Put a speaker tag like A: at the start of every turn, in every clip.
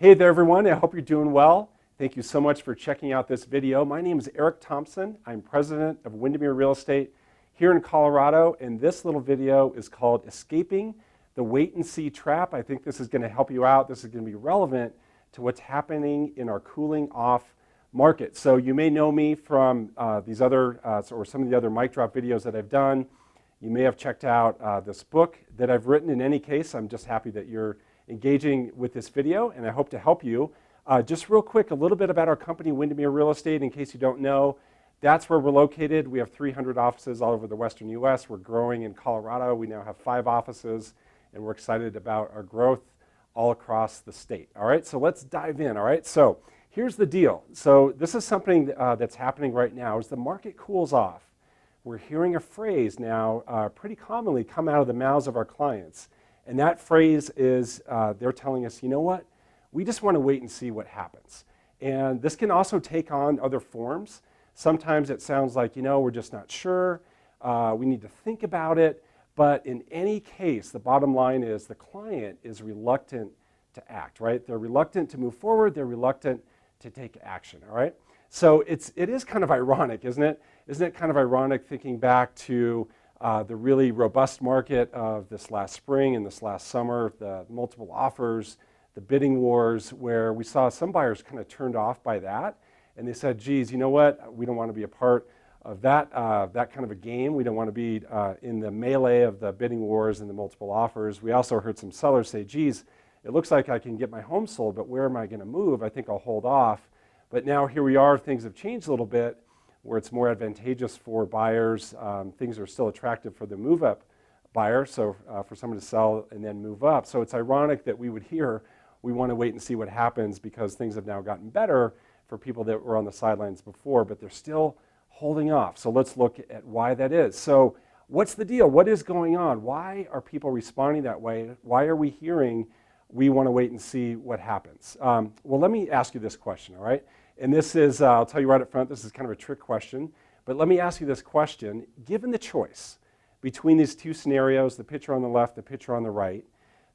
A: Hey there everyone, I hope you're doing well. Thank you so much for checking out this video. My name is Eric Thompson. I'm president of Windermere Real Estate here in Colorado, and this little video is called Escaping the Wait and See Trap. I think this is going to help you out. This is going to be relevant to what's happening in our cooling off market. So you may know me from these other, or some of the other mic drop videos that I've done. You may have checked out this book that I've written. In any case, I'm just happy that you're engaging with this video, and I hope to help you. Just real quick, a little bit about our company, Windermere Real Estate, in case you don't know. That's where we're located. We have 300 offices all over the western U.S. We're growing in Colorado. We now have 5 offices, and we're excited about our growth all across the state. All right, so let's dive in. All right, so here's the deal. So this is something that's happening right now. As the market cools off, we're hearing a phrase now pretty commonly come out of the mouths of our clients. And that phrase is, they're telling us, you know what, we just want to wait and see what happens. And this can also take on other forms. Sometimes it sounds like, you know, we're just not sure, we need to think about it. But in any case, the bottom line is the client is reluctant to act, right? They're reluctant to move forward, they're reluctant to take action, all right? So it is kind of ironic, isn't it? Isn't it kind of ironic thinking back to the really robust market of this last spring and this last summer, the multiple offers, the bidding wars, where we saw some buyers kind of turned off by that. And they said, geez, you know what? We don't want to be a part of that, that kind of a game. We don't want to be in the melee of the bidding wars and the multiple offers. We also heard some sellers say, geez, it looks like I can get my home sold, but where am I going to move? I think I'll hold off. But now here we are, things have changed a little bit, where it's more advantageous for buyers. Things are still attractive for the move-up buyer, so for someone to sell and then move up. So it's ironic that we would hear, we want to wait and see what happens because things have now gotten better for people that were on the sidelines before, but they're still holding off. So let's look at why that is. So what's the deal? What is going on? Why are people responding that way? Why are we hearing we want to wait and see what happens? Well, let me ask you this question, all right? And this is, I'll tell you right up front, this is kind of a trick question, but let me ask you this question. Given the choice between these two scenarios, the picture on the left, the picture on the right,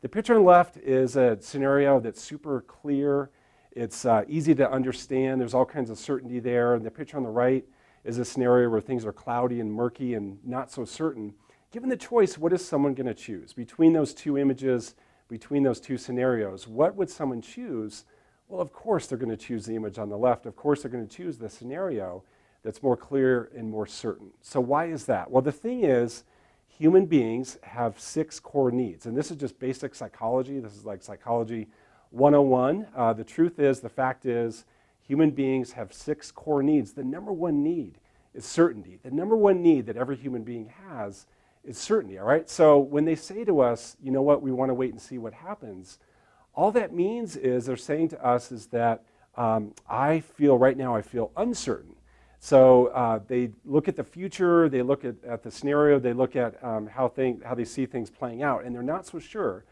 A: the picture on the left is a scenario that's super clear. It's easy to understand. There's all kinds of certainty there. And the picture on the right is a scenario where things are cloudy and murky and not so certain. Given the choice, what is someone going to choose? Between those two images, between those two scenarios, what would someone choose? Well, of course they're going to choose the image on the left. Of course they're going to choose the scenario that's more clear and more certain. So why is that? Well, the thing is, human beings have 6 core needs. And this is just basic psychology. This is like psychology 101. The truth is, the fact is, human beings have 6 core needs. The number one need is certainty. The number one need that every human being has is certainty, all right? So when they say to us, you know what, we want to wait and see what happens, all that means is they're saying to us is that I feel right now, I feel uncertain. So they look at the future, they look at the scenario, they look at how they see things playing out, and they're not so sure.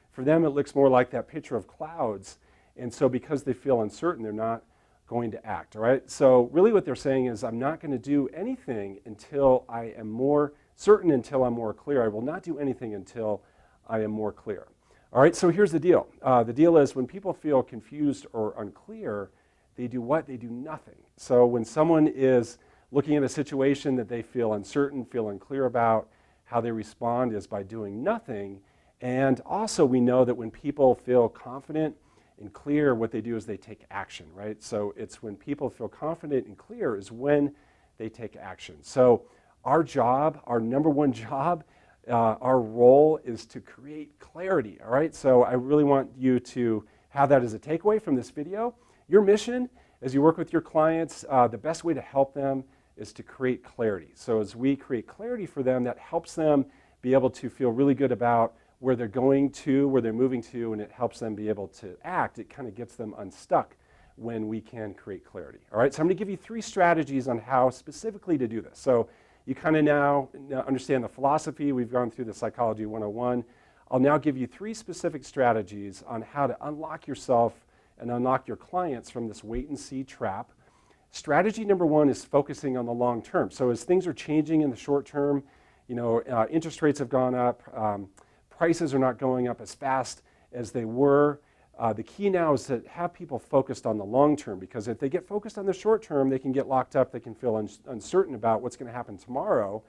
A: For them, it looks more like that picture of clouds, and so because they feel uncertain, they're not going to act, all right? So really what they're saying is I'm not going to do anything until I am more certain, until I'm more clear. I will not do anything until I am more clear. All right, so here's the deal. The deal is when people feel confused or unclear, they do what? They do nothing. So when someone is looking at a situation that they feel uncertain, feel unclear about, how they respond is by doing nothing. And also we know that when people feel confident and clear, what they do is they take action, right? So it's when people feel confident and clear is when they take action. So our job, our number one job, our role is to create clarity, all right? So I really want you to have that as a takeaway from this video. Your mission, as you work with your clients, the best way to help them is to create clarity. So as we create clarity for them, that helps them be able to feel really good about where they're going to, where they're moving to, and it helps them be able to act. It kind of gets them unstuck when we can create clarity, all right? So I'm going to give you 3 strategies on how specifically to do this. So you kind of now understand the philosophy. We've gone through the Psychology 101. I'll now give you 3 specific strategies on how to unlock yourself and unlock your clients from this wait and see trap. Strategy number 1 is focusing on the long term. So as things are changing in the short term, you know, interest rates have gone up, prices are not going up as fast as they were. The key now is to have people focused on the long term, because if they get focused on the short term, they can get locked up, they can feel uncertain about what's going to happen tomorrow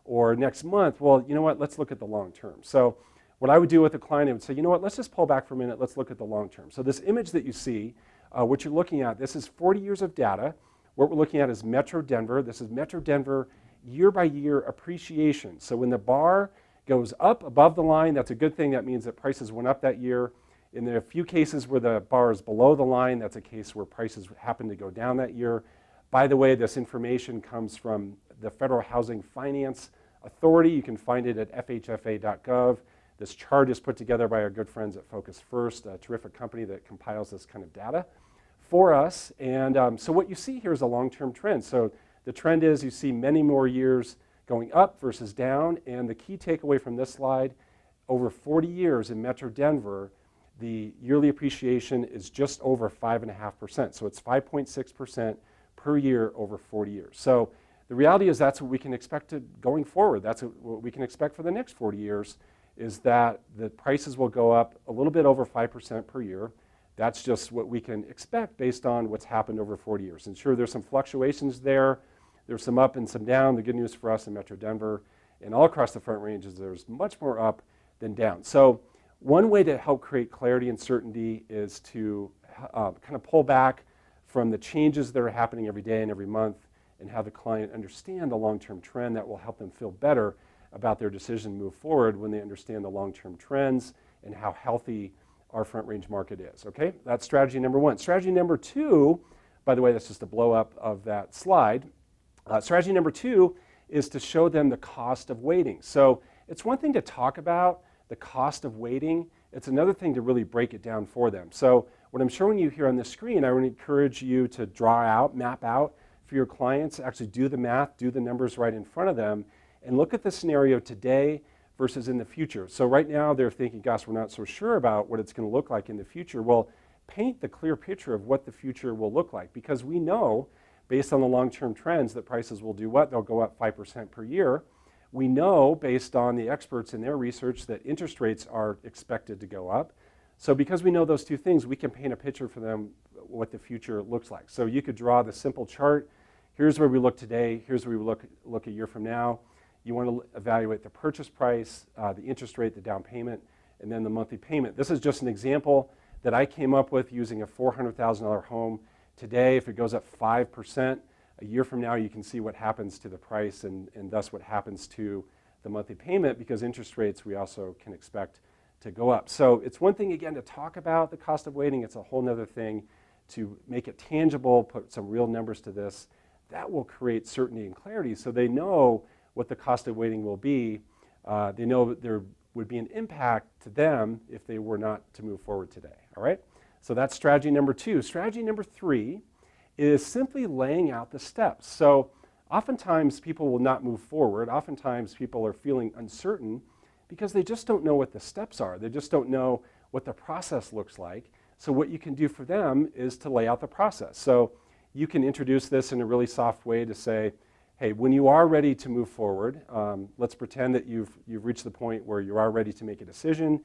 A: or next month. Well, you know what, let's look at the long term. So what I would do with a client, I would say, you know what, let's just pull back for a minute, let's look at the long term. So this image that you see, what you're looking at, this is 40 years of data. What we're looking at is Metro Denver. This is Metro Denver year by year appreciation. So when the bar goes up above the line, that's a good thing. That means that prices went up that year. In the few cases where the bar is below the line, that's a case where prices happen to go down that year. By the way, this information comes from the Federal Housing Finance Authority. You can find it at fhfa.gov. This chart is put together by our good friends at Focus First, a terrific company that compiles this kind of data for us. And so what you see here is a long-term trend. So the trend is you see many more years going up versus down. And the key takeaway from this slide, over 40 years in Metro Denver, the yearly appreciation is just over 5.5%. So it's 5.6% per year over 40 years. So the reality is that's what we can expect going forward. That's what we can expect for the next 40 years, is that the prices will go up a little bit over 5% per year. That's just what we can expect based on what's happened over 40 years. And sure, there's some fluctuations there. There's some up and some down. The good news for us in Metro Denver and all across the Front Range is there's much more up than down. So one way to help create clarity and certainty is to kind of pull back from the changes that are happening every day and every month, and have the client understand the long-term trend. That will help them feel better about their decision to move forward when they understand the long-term trends and how healthy our Front Range market is. Okay, that's strategy number one. Strategy number two, by the way, that's just a blow up of that slide. Strategy number two is to show them the cost of waiting. So it's one thing to talk about the cost of waiting. It's another thing to really break it down for them. So what I'm showing you here on the screen, I would encourage you to draw out, map out for your clients, actually do the math, do the numbers right in front of them, and look at the scenario today versus in the future. So right now they're thinking, gosh, we're not so sure about what it's going to look like in the future. Well, paint the clear picture of what the future will look like, because we know, based on the long-term trends, that prices will do what? They'll go up 5% per year. We know, based on the experts in their research, that interest rates are expected to go up. So because we know those two things, we can paint a picture for them what the future looks like. So you could draw the simple chart. Here's where we look today. Here's where we look a year from now. You want to evaluate the purchase price, the interest rate, the down payment, and then the monthly payment. This is just an example that I came up with using a $400,000 home. Today, if it goes up 5%, a year from now you can see what happens to the price and thus what happens to the monthly payment, because interest rates we also can expect to go up. So it's one thing, again, to talk about the cost of waiting. It's a whole other thing to make it tangible, put some real numbers to this. That will create certainty and clarity so they know what the cost of waiting will be. They know that there would be an impact to them if they were not to move forward today, all right? So that's strategy number two. Strategy number three is simply laying out the steps. So oftentimes people will not move forward. Oftentimes people are feeling uncertain because they just don't know what the steps are. They just don't know what the process looks like. So what you can do for them is to lay out the process. So you can introduce this in a really soft way to say, hey, when you are ready to move forward, let's pretend that you've reached the point where you are ready to make a decision.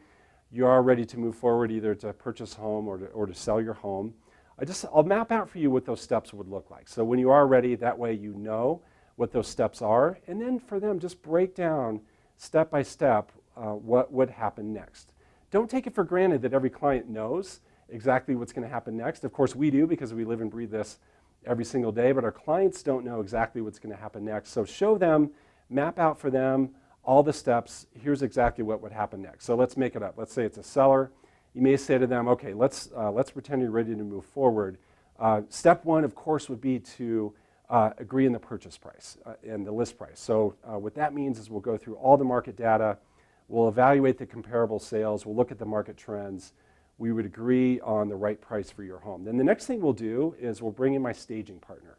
A: You are ready to move forward either to purchase a home or to sell your home. I'll map out for you what those steps would look like. So when you are ready, that way you know what those steps are. And then for them, just break down step by step what would happen next. Don't take it for granted that every client knows exactly what's going to happen next. Of course, we do, because we live and breathe this every single day, but our clients don't know exactly what's going to happen next. So show them, map out for them all the steps. Here's exactly what would happen next. So let's make it up. Let's say it's a seller. You may say to them, okay, let's pretend you're ready to move forward. Step one, of course, would be to agree on the purchase price and the list price. So what that means is we'll go through all the market data. We'll evaluate the comparable sales. We'll look at the market trends. We would agree on the right price for your home. Then the next thing we'll do is we'll bring in my staging partner.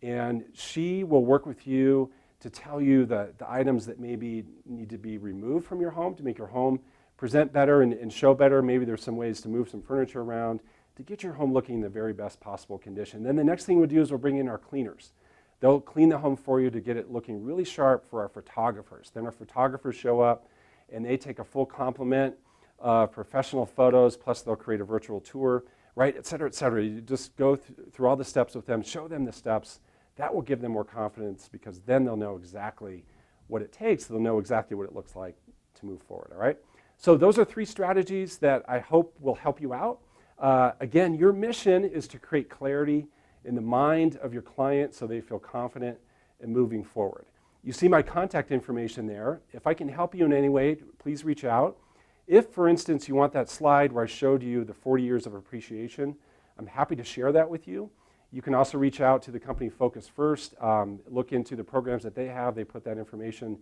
A: And she will work with you to tell you the items that maybe need to be removed from your home to make your home present better and show better. Maybe there's some ways to move some furniture around to get your home looking in the very best possible condition. Then the next thing we'll do is we'll bring in our cleaners. They'll clean the home for you to get it looking really sharp for our photographers. Then our photographers show up and they take a full complement professional photos, plus they'll create a virtual tour, right, et cetera, et cetera. You just go through all the steps with them, show them the steps. That will give them more confidence because then they'll know exactly what it takes. They'll know exactly what it looks like to move forward, all right? So those are 3 strategies that I hope will help you out. Again, your mission is to create clarity in the mind of your client so they feel confident in moving forward. You see my contact information there. If I can help you in any way, please reach out. If, for instance, you want that slide where I showed you the 40 years of appreciation, I'm happy to share that with you. You can also reach out to the company Focus First, look into the programs that they have. They put that information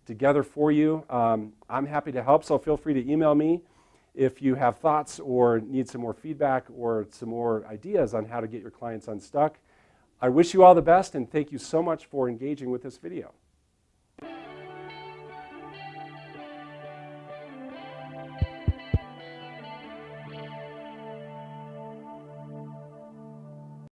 A: together for you. I'm happy to help, so feel free to email me if you have thoughts or need some more feedback or some more ideas on how to get your clients unstuck. I wish you all the best, and thank you so much for engaging with this video.